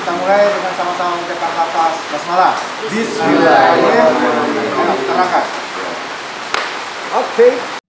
kita mulai dengan sama-sama mengucapkan lafaz basmalah. Bismillahirrahmanirrahim. Terangkan. Oke.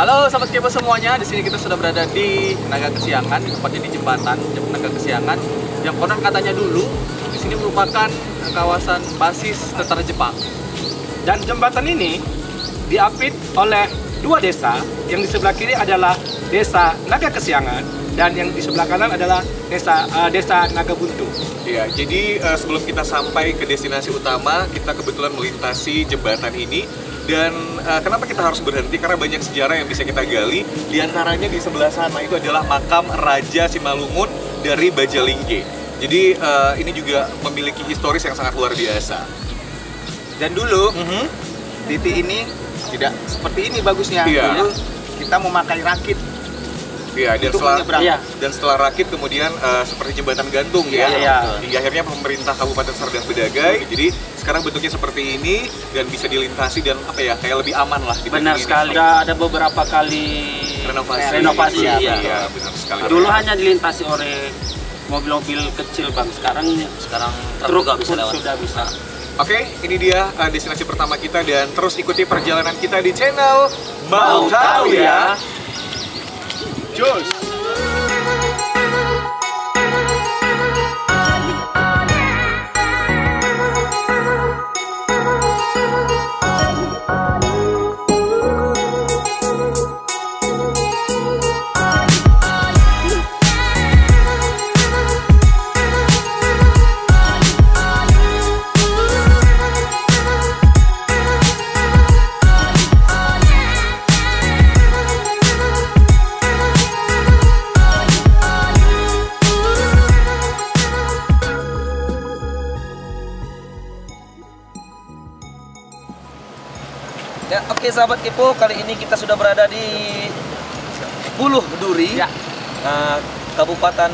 Halo sahabat kepo semuanya, di sini kita sudah berada di Naga Kesiangan, tepatnya di jembatan Naga Kesiangan. Yang konon katanya dulu di sini merupakan kawasan basis tentara Jepang. Dan jembatan ini diapit oleh dua desa, yang di sebelah kiri adalah desa Naga Kesiangan dan yang di sebelah kanan adalah desa Naga Buntu. Ya, jadi sebelum kita sampai ke destinasi utama, kita kebetulan melintasi jembatan ini. Dan kenapa kita harus berhenti? Karena banyak sejarah yang bisa kita gali. Di antaranya di sebelah sana itu adalah makam Raja Simalungun dari Bajalingge. Jadi ini juga memiliki historis yang sangat luar biasa. Dan dulu titik ini tidak seperti ini bagusnya. Iya. Dulu kita memakai rakit. Iya, dan setelah rakit kemudian seperti jembatan gantung ya. Hingga akhirnya pemerintah Kabupaten Serdang Bedagai. Jadi sekarang bentuknya seperti ini dan bisa dilintasi dan apa ya, kayak lebih aman lah. Benar sekali. Ada beberapa kali renovasi. Iya, benar sekali. Dulu hanya dilintasi oleh mobil-mobil kecil, Bang. Sekarang truk sudah bisa. Oke, ini dia destinasi pertama kita dan terus ikuti perjalanan kita di channel Mau Tahu Ya. Jos. Ya, oke sahabat kepo, kali ini kita sudah berada di Buluh Duri, Kabupaten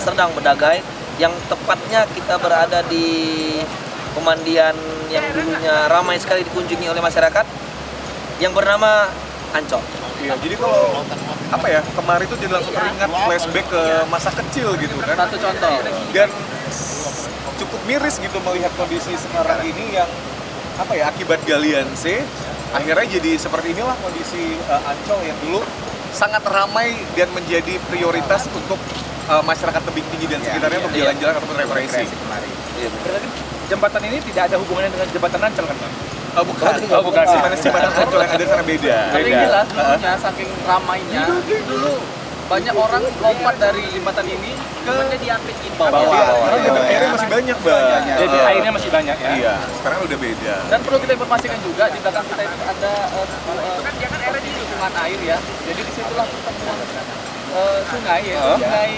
Serdang Bedagai. Yang tepatnya kita berada di pemandian yang dulunya ramai sekali dikunjungi oleh masyarakat, yang bernama Ancol. Iya, jadi kalau apa ya, kemarin itu jadi langsung teringat flashback ke masa kecil gitu kan. Satu contoh. Dan cukup miris gitu melihat kondisi sekarang ini yang apa ya, akibat galian C akhirnya jadi seperti inilah kondisi Ancol yang dulu sangat ramai dan menjadi prioritas untuk masyarakat tebing tinggi dan sekitarnya untuk jalan-jalan ataupun refreshing. Berarti jembatan ini tidak ada hubungannya dengan jembatan Ancol kan, Bang? Bukan sih, mana jembatan Ancol yang ada sana beda. Tapi jelas dulunya saking ramainya dulu banyak orang lompat dari jembatan ini ke diapit ini bawah. Airnya masih banyak, Bang. Jadi airnya masih banyak ya. Iya, sekarang udah beda. Dan perlu kita informasikan juga di belakang kita itu ada tikungan air ya. Jadi disitulah pertemuan sungai ya, sungai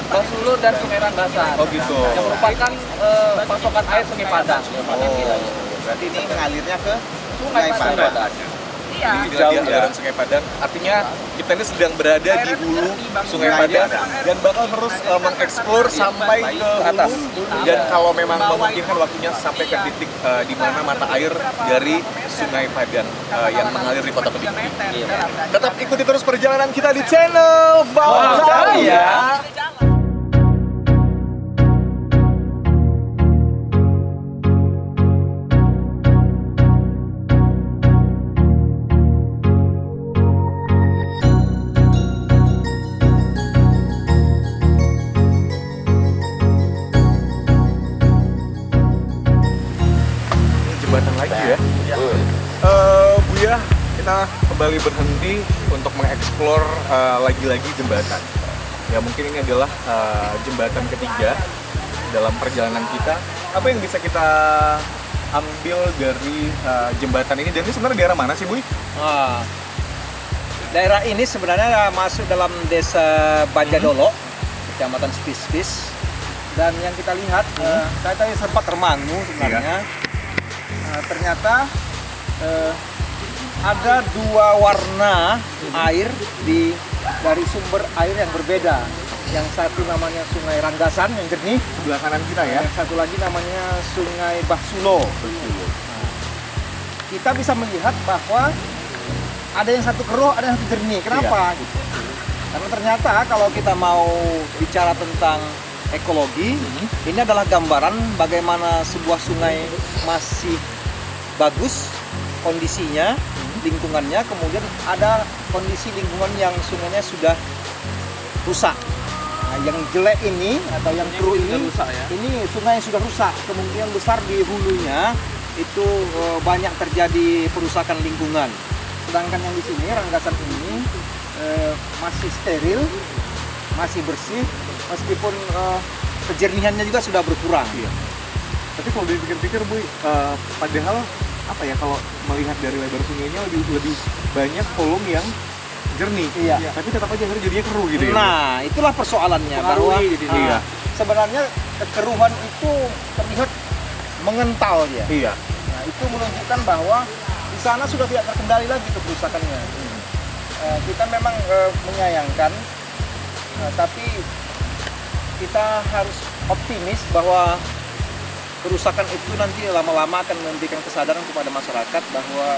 Basulur dan Sungai Ranggasan. Oh gitu. Yang merupakan pasokan air Sungai Padang. Berarti ini mengalirnya ke Sungai Padang. Ini jauh aliran Sungai Padang. Artinya kita ini sedang berada di hulu Sungai Padang dan bakal terus mengeksplor sampai ke atas. Dan kalau memang memungkinkan waktunya sampai ke titik di mana mata air dari Sungai Padang yang mengalir di Kota Kediri. Tetap ikuti terus perjalanan kita di channel Mau Tahu Ya. Jembatan lagi ya. Buya, kita kembali berhenti untuk mengeksplor lagi-lagi jembatan. Ya mungkin ini adalah jembatan ketiga dalam perjalanan kita. Apa yang bisa kita ambil dari jembatan ini? Dan ini sebenarnya daerah mana sih, Buy? Daerah ini sebenarnya masuk dalam desa Bajadolo, kecamatan Spis-Spis. Dan yang kita lihat, saya tadi sempat termangu sebenarnya. Ternyata ada dua warna air dari sumber air yang berbeda. Yang satu namanya Sungai Ranggasan yang jernih, Sebelah kanan kita ya. yang satu lagi namanya Sungai Bahsulo. Kita bisa melihat bahwa ada yang satu keruh, ada yang satu jernih. Kenapa? Gitu. Karena ternyata kalau kita mau bicara tentang ekologi, ini adalah gambaran bagaimana sebuah sungai masih bagus kondisinya, lingkungannya, kemudian ada kondisi lingkungan yang sungainya sudah rusak. Nah, yang jelek ini atau yang keruh ini, rusak ya? ini sungai sudah rusak. Kemungkinan besar di hulunya itu banyak terjadi perusakan lingkungan. Sedangkan yang di sini Ranggasan ini masih steril, masih bersih, meskipun kejernihannya juga sudah berkurang. Iya. Tapi kalau dipikir-pikir, Bu, padahal apa ya, kalau melihat dari lebar sungainya lebih banyak volume yang jernih. Iya. Tapi tetap aja akhirnya jadinya keruh gitu ya. Nah, itulah persoalannya bahwa Iya. sebenarnya kekeruhan itu terlihat mengental dia. Iya. Nah, itu menunjukkan bahwa di sana sudah tidak terkendali lagi kerusakannya. Kita memang menyayangkan, tapi kita harus optimis bahwa kerusakan itu nanti lama-lama akan memberikan kesadaran kepada masyarakat bahwa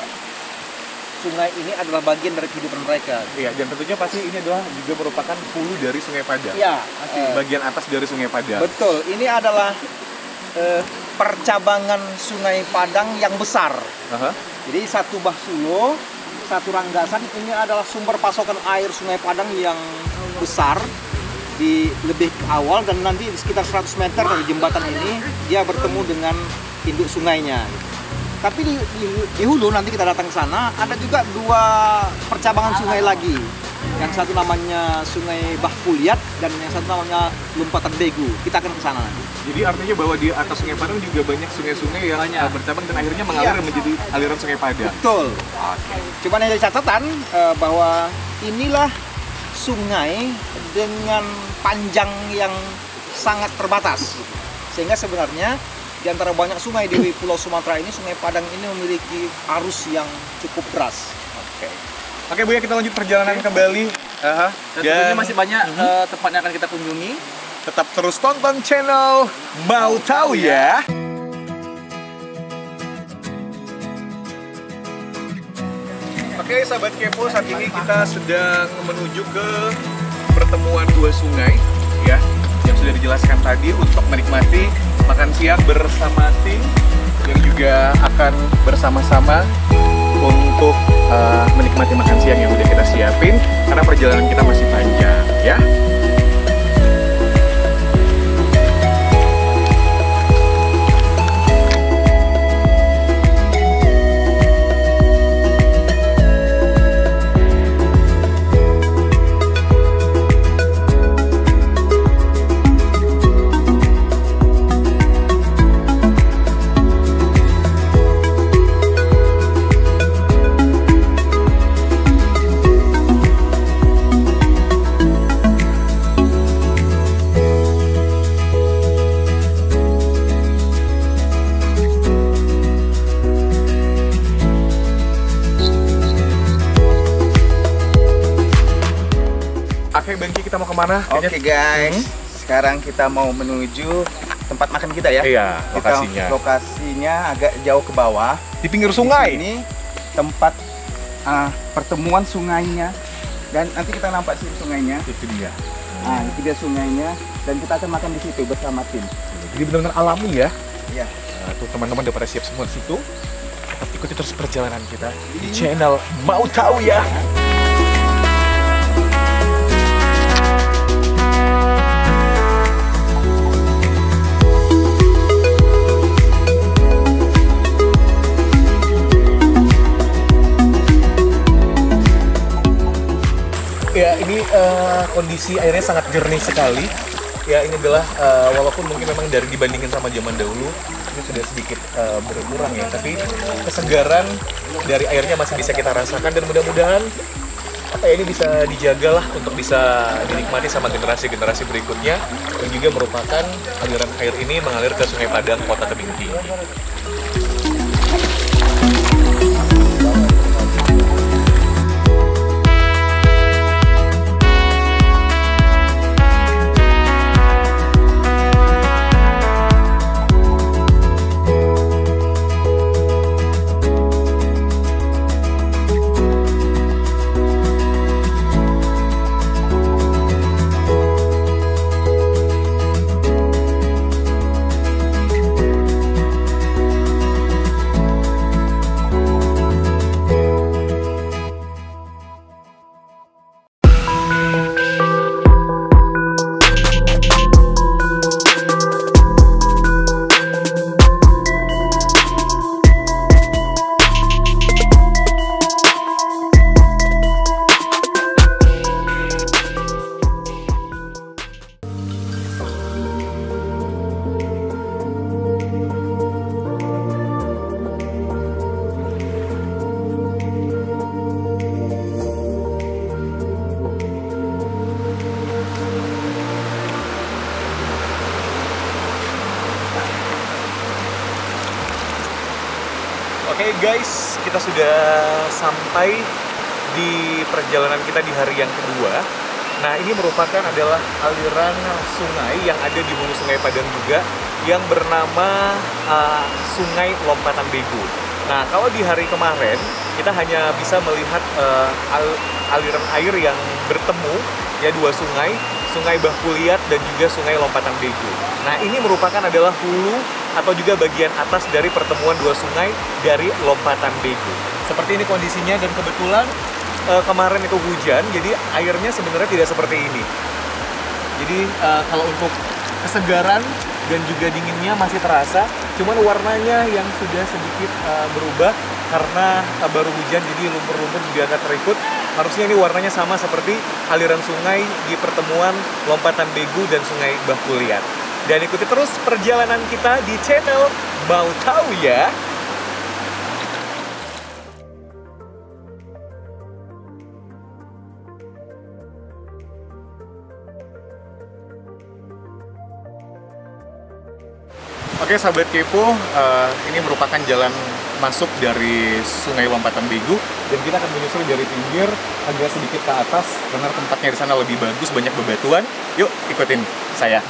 sungai ini adalah bagian dari kehidupan mereka. Iya, dan tentunya pasti ini adalah juga merupakan hulu dari Sungai Padang. Iya, Bagian atas dari Sungai Padang. betul. Ini adalah percabangan Sungai Padang yang besar. Aha. Jadi satu Bahsulo, satu Ranggasan, ini adalah sumber pasokan air Sungai Padang yang besar di lebih ke awal, dan nanti di sekitar 100 meter dari jembatan ini dia bertemu dengan induk sungainya. Tapi di hulu nanti kita datang ke sana ada juga dua percabangan sungai lagi. Yang satu namanya Sungai Bahkuliat dan yang satu namanya Lompatan Begu. Kita akan ke sana nanti. Jadi artinya bahwa di atas Sungai Padang juga banyak sungai-sungai yang bercabang dan akhirnya mengalir menjadi aliran Sungai Padang. Betul. Cuman yang jadi catatan bahwa inilah sungai dengan panjang yang sangat terbatas, sehingga sebenarnya di antara banyak sungai di Pulau Sumatera ini, Sungai Padang ini memiliki arus yang cukup deras. Oke, Bu, ya, kita lanjut perjalanan kembali. Dan tentunya masih banyak tempat yang akan kita kunjungi. Tetap terus tonton channel Mau Tahu Ya. Oke, sahabat kepo, saat ini kita sedang menuju ke pertemuan dua sungai ya, yang sudah dijelaskan tadi untuk menikmati makan siang bersama tim yang juga akan bersama-sama untuk menikmati makan siang yang udah kita siapin karena perjalanan kita masih panjang ya. Oke guys, sekarang kita mau menuju tempat makan kita ya. Iya, lokasinya. Lokasinya agak jauh ke bawah. Di pinggir sungai. Ini tempat pertemuan sungainya. Dan nanti kita nampak sih sungainya. Itu dia. Nah, itu dia sungainya. Dan kita akan makan di situ bersama tim. Jadi benar-benar alami ya. Iya. Tuh teman-teman udah pada siap semua di situ. Tetap ikuti terus perjalanan kita di channel Mau Tahu Ya. Ya, ini kondisi airnya sangat jernih sekali. Ya, ini adalah walaupun mungkin memang dari dibandingin sama zaman dahulu ini sudah sedikit berkurang ya, tapi kesegaran dari airnya masih bisa kita rasakan dan mudah-mudahan ini bisa dijaga lah untuk bisa dinikmati sama generasi-generasi berikutnya, dan juga merupakan aliran air ini mengalir ke Sungai Padang, Kota Tebing Tinggi. Oke guys, kita sudah sampai di perjalanan kita di hari yang kedua. Nah, ini merupakan adalah aliran sungai yang ada di hulu Sungai Padang juga, yang bernama Sungai Lompatan Bego. Nah, kalau di hari kemarin kita hanya bisa melihat aliran air yang bertemu ya, dua sungai, Sungai Bahkuliat dan juga Sungai Lompatan Bego. Nah, ini merupakan adalah hulu atau juga bagian atas dari pertemuan dua sungai dari Lompatan Bego. Seperti ini kondisinya, dan kebetulan kemarin itu hujan, jadi airnya sebenarnya tidak seperti ini. Jadi kalau untuk kesegaran dan juga dinginnya masih terasa, cuman warnanya yang sudah sedikit berubah karena baru hujan, jadi lumpur-lumpur juga agak terikut. Harusnya ini warnanya sama seperti aliran sungai di pertemuan Lompatan Bego dan Sungai Bahkuliat. Dan ikuti terus perjalanan kita di channel Mau Tahu Ya. Oke sahabat kepo, ini merupakan jalan masuk dari Sungai Lompatan Bego, dan kita akan menyusuri dari pinggir agak sedikit ke atas karena tempatnya di sana lebih bagus, banyak bebatuan. Yuk ikutin saya.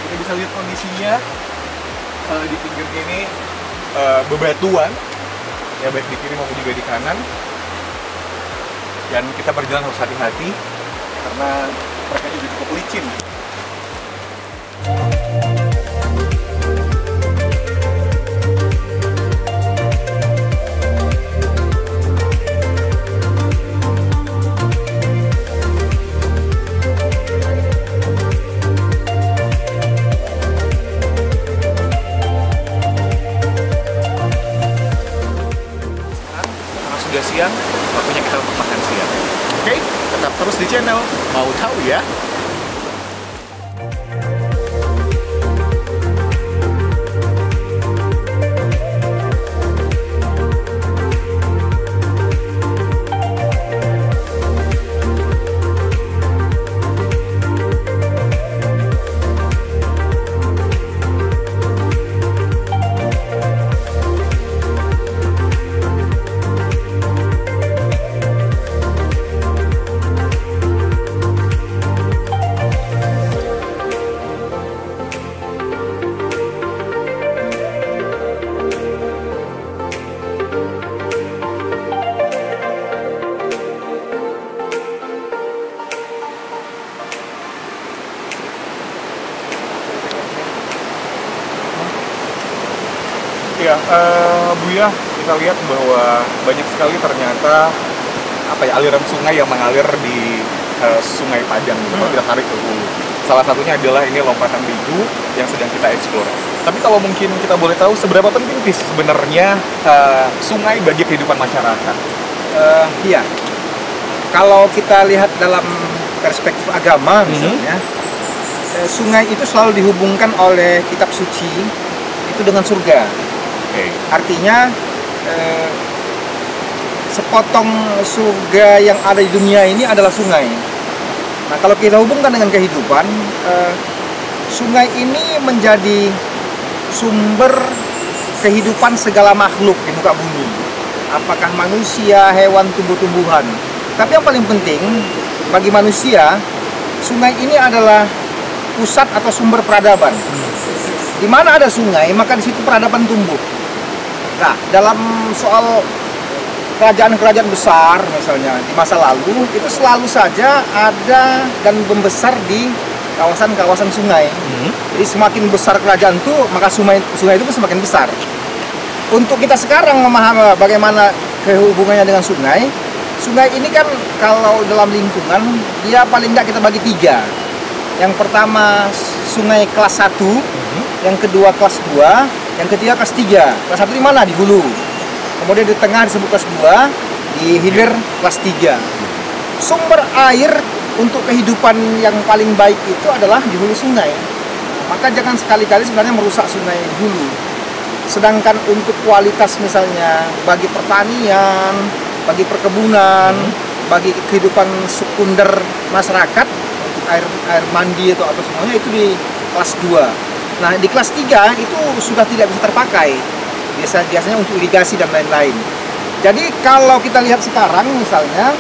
Kita bisa lihat kondisinya di pinggir ini bebatuan ya, baik di kiri maupun juga di kanan, dan kita berjalan harus hati-hati karena mereka juga cukup licin. Sudah siang, waktunya kita untuk makan siang. Oke, tetap terus di channel Mau Tahu Ya. Ya, Buya, kita lihat bahwa banyak sekali ternyata aliran sungai yang mengalir di Sungai Padang gitu. Kalau kita tarik ke hulu. Salah satunya adalah ini Lompatan Bigu yang sedang kita eksplor. Tapi kalau mungkin kita boleh tahu seberapa penting sih sebenarnya sungai bagi kehidupan masyarakat? Iya. Kalau kita lihat dalam perspektif agama misalnya, sungai itu selalu dihubungkan oleh kitab suci itu dengan surga. Artinya sepotong surga yang ada di dunia ini adalah sungai. Nah, kalau kita hubungkan dengan kehidupan, sungai ini menjadi sumber kehidupan segala makhluk di muka bumi. Apakah manusia, hewan, tumbuh-tumbuhan. Tapi yang paling penting bagi manusia, sungai ini adalah pusat atau sumber peradaban. Di mana ada sungai, maka di situ peradaban tumbuh. Nah, dalam soal kerajaan-kerajaan besar misalnya di masa lalu itu selalu saja ada dan membesar di kawasan-kawasan sungai. Jadi semakin besar kerajaan itu, maka sungai itu pun semakin besar. Untuk kita sekarang memahami bagaimana hubungannya dengan sungai, sungai ini kan kalau dalam lingkungan dia paling tidak kita bagi 3. Yang pertama sungai kelas 1, yang kedua kelas 2, yang ketiga kelas 3. Kelas 1 di mana? Di hulu. Kemudian di tengah disebut kelas 2, di hilir kelas 3. Sumber air untuk kehidupan yang paling baik itu adalah di hulu sungai. Maka jangan sekali-kali sebenarnya merusak sungai hulu. Sedangkan untuk kualitas misalnya bagi pertanian, bagi perkebunan, bagi kehidupan sekunder masyarakat, untuk air mandi atau apa semuanya itu di kelas 2. Nah, di kelas 3 itu sudah tidak bisa terpakai. Biasanya untuk irigasi dan lain-lain. Jadi kalau kita lihat sekarang misalnya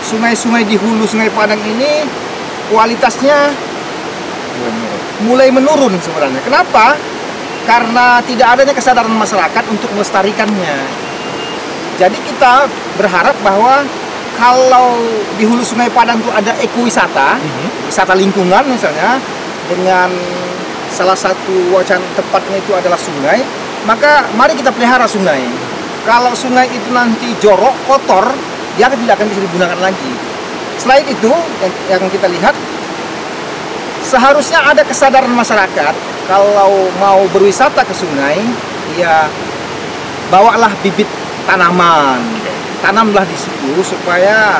sungai-sungai di hulu Sungai Padang ini kualitasnya mulai menurun sebenarnya. Kenapa? Karena tidak adanya kesadaran masyarakat untuk melestarikannya. Jadi kita berharap bahwa kalau di hulu Sungai Padang itu ada ekowisata, wisata lingkungan misalnya, dengan salah satu wacana tepatnya itu adalah sungai, maka mari kita pelihara sungai. Kalau sungai itu nanti jorok, kotor, dia tidak akan bisa digunakan lagi. Selain itu, yang kita lihat, seharusnya ada kesadaran masyarakat kalau mau berwisata ke sungai, ya bawalah bibit tanaman, tanamlah di situ supaya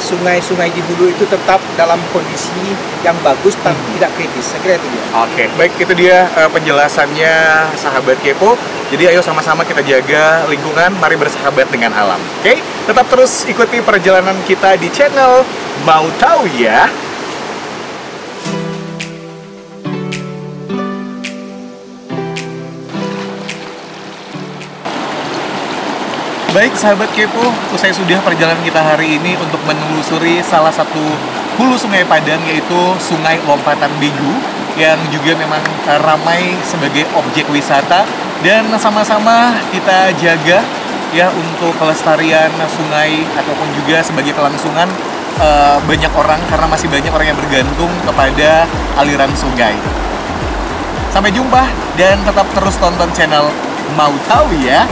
sungai-sungai di hulu itu tetap dalam kondisi yang bagus dan tidak kritis. Saya kira itu dia. Oke, baik, itu dia penjelasannya sahabat Kepo. Jadi ayo sama-sama kita jaga lingkungan, mari bersahabat dengan alam. Oke, tetap terus ikuti perjalanan kita di channel Mau Tahu Ya. Baik sahabat Kepo, usai sudah perjalanan kita hari ini untuk menelusuri salah satu hulu Sungai Padang, yaitu Sungai Lompatan Bigu, yang juga memang ramai sebagai objek wisata, dan sama-sama kita jaga ya untuk kelestarian sungai ataupun juga sebagai kelangsungan banyak orang, karena masih banyak orang yang bergantung kepada aliran sungai. Sampai jumpa dan tetap terus tonton channel Mau Tahu Ya.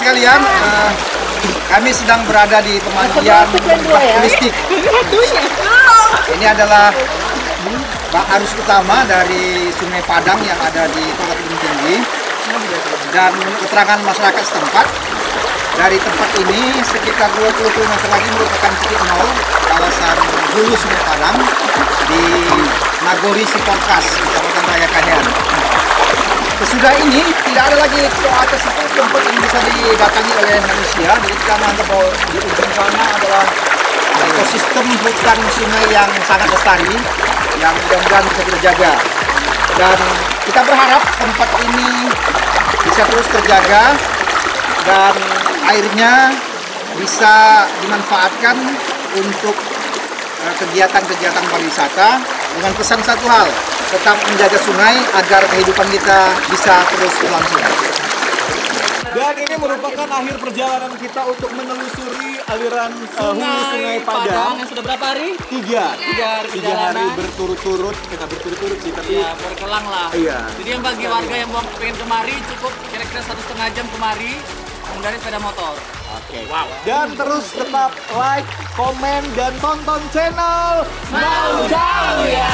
Sekalian, kami sedang berada di pemandian turistik. Ini adalah arus utama dari Sungai Padang yang ada di Kota Gunung Tinggi. Dan menurut keterangan masyarakat setempat, Dari tempat ini sekitar 20 km lagi merupakan titik nol kawasan hulu Sungai Padang di Nagori Siporkas, Kecamatan Raya Kanyan. Sesudah ini tidak ada lagi ke atas itu tempat yang bisa didatangi oleh manusia. Jadi kita menganggap bahwa di ujung sana adalah ekosistem hutan sungai yang sangat lestari, yang mudah-mudahan bisa kita jaga. Dan kita berharap tempat ini bisa terus terjaga dan airnya bisa dimanfaatkan untuk kegiatan-kegiatan pariwisata dengan pesan satu hal, tetap menjaga sungai agar kehidupan kita bisa terus berlangsung. Dan ini merupakan akhir perjalanan kita untuk menelusuri aliran hulu Sungai Padang. Yang sudah berapa hari? Tiga hari hari perjalanan. berturut-turut, kita berturut-turut sih, tapi Ya, berkelang lah. Iya. Jadi yang bagi warga yang mau pengen kemari cukup kira-kira 1,5 jam kemari mengendarai sepeda motor. Oke. Wow. Dan terus tetap like, komen, dan tonton channel Mau Jauh ya.